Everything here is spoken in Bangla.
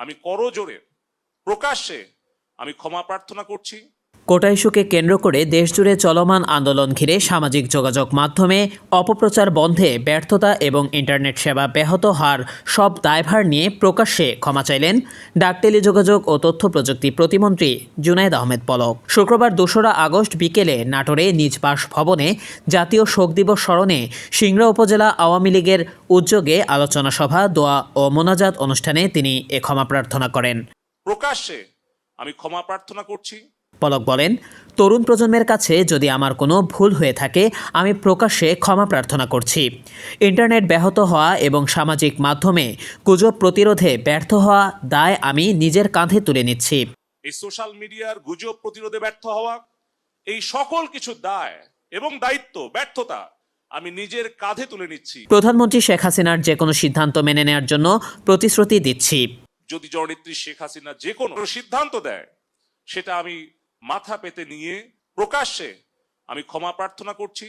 আমি করজোড়ে প্রকাশ্যে আমি ক্ষমা প্রার্থনা করছি। কোটা ইস্যুকে কেন্দ্র করে দেশজুড়ে চলমান আন্দোলন ঘিরে সামাজিক যোগাযোগ মাধ্যমে অপপ্রচার বন্ধে ব্যর্থতা এবং ইন্টারনেট সেবা ব্যাহত হওয়ার সব দায়ভার নিয়ে প্রকাশ্যে ক্ষমা চাইলেন ডাক টেলিযোগাযোগ ও তথ্য প্রযুক্তি প্রতিমন্ত্রী জুনায়েদ আহমেদ পলক। শুক্রবার ২রা আগস্ট বিকেলে নাটোরে নিজ বাসভবনে জাতীয় শোক দিবস স্মরণে সিংড়া উপজেলা আওয়ামী লীগের উদ্যোগে আলোচনা সভা, দোয়া ও মোনাজাত অনুষ্ঠানে তিনি এ ক্ষমা প্রার্থনা করেন। প্রকাশ্যে আমি ক্ষমা প্রার্থনা করছি। পলক বলেন, তরুণ প্রজন্মের কাছে যদি আমার কোনো ভুল হয়ে থাকে আমি প্রকাশ্যে ক্ষমা প্রার্থনা করছি। ইন্টারনেট ব্যাহত হওয়া এবং সামাজিক মাধ্যমে গুজব প্রতিরোধে ব্যর্থ হওয়া দায় আমি নিজের কাঁধে তুলে নিচ্ছি। এই সোশ্যাল মিডিয়ার গুজব প্রতিরোধে ব্যর্থ হওয়া, এই সকল কিছু দায় এবং দায়িত্ব, ব্যর্থতা আমি নিজের কাঁধে তুলে নিচ্ছি। প্রধানমন্ত্রী শেখ হাসিনার যে কোনো সিদ্ধান্ত মেনে নেওয়ার জন্য প্রতিশ্রুতি দিচ্ছি। যদি জননেত্রী শেখ হাসিনা যে কোনো সিদ্ধান্ত দেয় সেটা আমি মাথা পেতে নিয়ে প্রকাশ্যে আমি ক্ষমা প্রার্থনা করছি।